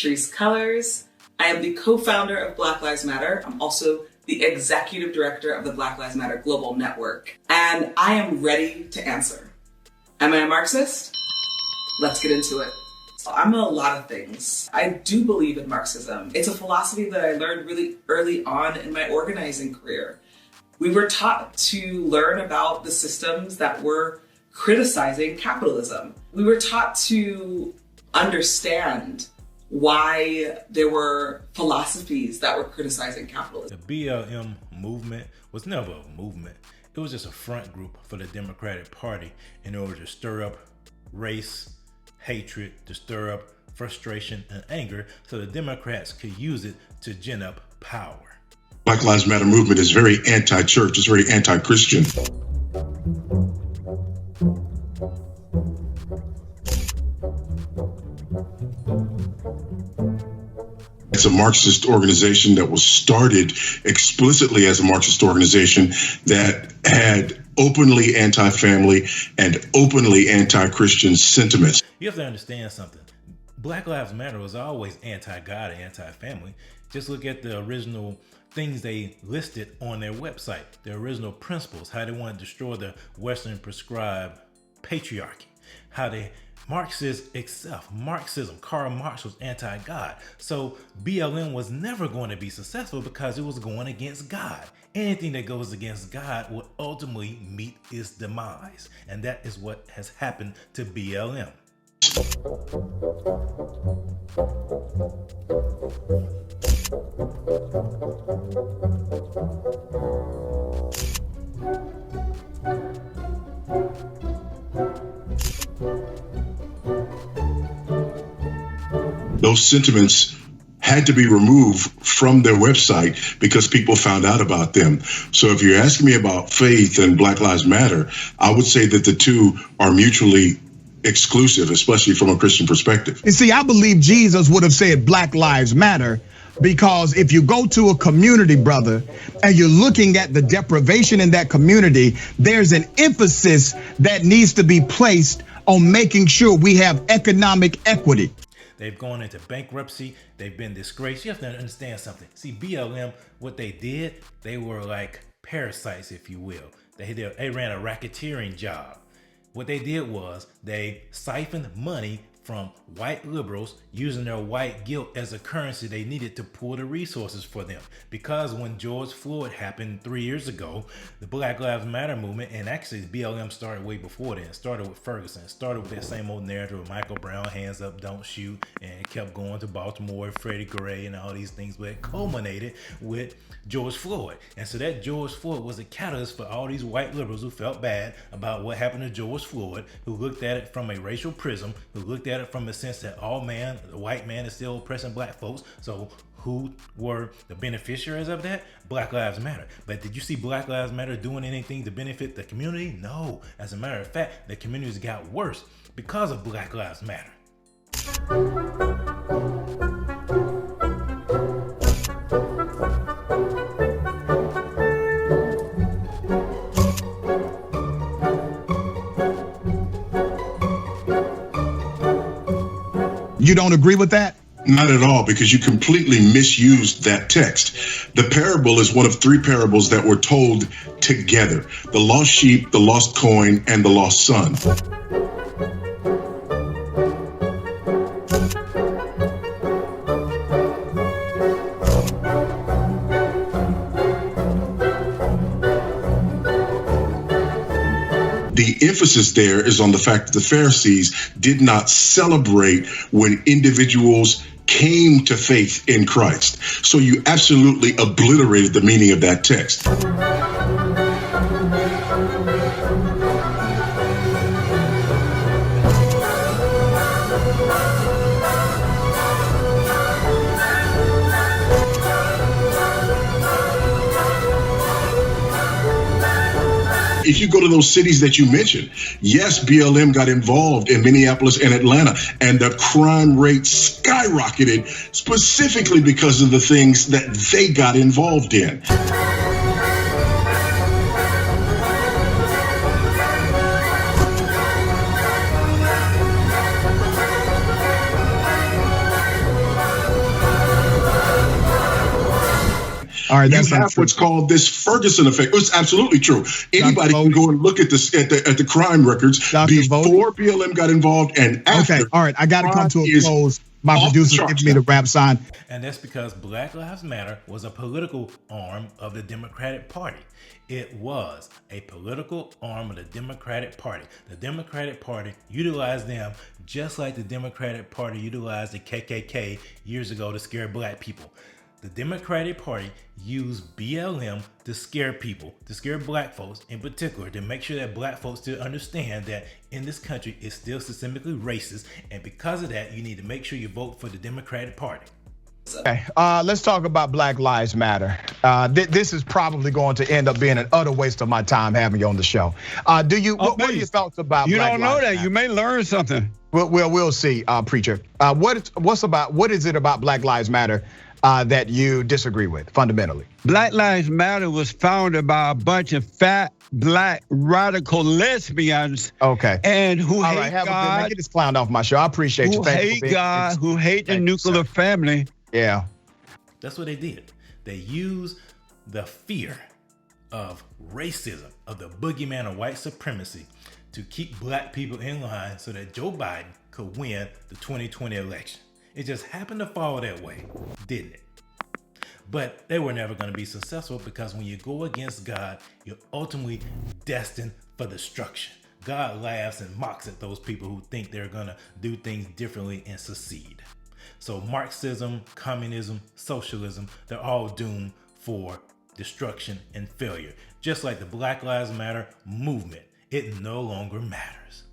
Trees Colors. I am the co-founder of Black Lives Matter. I'm also the executive director of the Black Lives Matter Global Network. And I am ready to answer. Am I a Marxist? Let's get into it. So I'm a lot of things. I do believe in Marxism. It's a philosophy that I learned really early on in my organizing career. We were taught to learn about the systems that were criticizing capitalism. We were taught to understand why there were philosophies that were criticizing capitalism. The BLM movement was never a movement. It was just a front group for the Democratic Party in order to stir up race, hatred, to stir up frustration and anger so the Democrats could use it to gin up power. Black Lives Matter movement is very anti-church, it's very anti-Christian. It's a Marxist organization that was started explicitly as a Marxist organization that had openly anti-family and openly anti-Christian sentiments. You have to understand something. Black Lives Matter was always anti-God and anti-family. Just look at the original things they listed on their website, the original principles, how they want to destroy the Western prescribed patriarchy, how they Marxism, Karl Marx was anti-God. So BLM was never going to be successful because it was going against God. Anything that goes against God will ultimately meet its demise. And that is what has happened to BLM. Those sentiments had to be removed from their website because people found out about them. So if you're asking me about faith and Black Lives Matter, I would say that the two are mutually exclusive, especially from a Christian perspective. You see, I believe Jesus would have said Black Lives Matter because if you go to a community, brother, and you're looking at the deprivation in that community, there's an emphasis that needs to be placed on making sure we have economic equity. They've gone into bankruptcy. They've been disgraced. You have to understand something. See, BLM, what they did, they were like parasites, if you will. They ran a racketeering job. What they did was they siphoned money from white liberals using their white guilt as a currency they needed to pull the resources for them. Because when George Floyd happened 3 years ago, the Black Lives Matter movement, and actually BLM started way before then, started with Ferguson, started with that same old narrative of Michael Brown, hands up, don't shoot, and it kept going to Baltimore, Freddie Gray, and all these things, but it culminated with George Floyd. And so that George Floyd was a catalyst for all these white liberals who felt bad about what happened to George Floyd, who looked at it from a racial prism, who looked at it from the sense that the white man is still oppressing black folks. So who were the beneficiaries of that? Black Lives Matter. But did you see Black Lives Matter doing anything to benefit the community? No. As a matter of fact, the communities got worse because of Black Lives Matter. You don't agree with that? Not at all, because you completely misused that text. The parable is one of three parables that were told together: the lost sheep, the lost coin, and the lost son. The emphasis there is on the fact that the Pharisees did not celebrate when individuals came to faith in Christ. So you absolutely obliterated the meaning of that text. If you go to those cities that you mentioned, yes, BLM got involved in Minneapolis and Atlanta, and the crime rate skyrocketed specifically because of the things that they got involved in. All right, You that's have untrue. what's called this Ferguson effect. It's absolutely true. Anybody can go and look at this at the crime records Dr. before BLM got involved and after. Okay, all right, I got to come to a close. My off the producer's charts giving me the rap sign. And that's because Black Lives Matter was a political arm of the Democratic Party. It was a political arm of the Democratic Party. The Democratic Party utilized them just like the Democratic Party utilized the KKK years ago to scare black people. The Democratic Party used BLM to scare people, to scare black folks in particular, to make sure that black folks still understand that in this country it's still systemically racist. And because of that, you need to make sure you vote for the Democratic Party. Okay, let's talk about Black Lives Matter. This is probably going to end up being an utter waste of my time having you on the show. What are your thoughts about You Black don't know Lives that. Matter? You may learn something. We'll see, preacher. What is it about Black Lives Matter that you disagree with fundamentally? Black Lives Matter was founded by a bunch of fat, black, radical lesbians. Okay. And who All hate right, have a good God. man. Get this clown off my show. I appreciate you. Who Thank you hate for being- God, who hate the Thank you, nuclear sir. family. Yeah. That's what they did. They used the fear of racism, of the boogeyman of white supremacy, to keep black people in line so that Joe Biden could win the 2020 election. It just happened to fall that way, didn't it? But they were never going to be successful because when you go against God, you're ultimately destined for destruction. God laughs and mocks at those people who think they're going to do things differently and succeed. So Marxism, communism, socialism, they're all doomed for destruction and failure. Just like the Black Lives Matter movement, it no longer matters.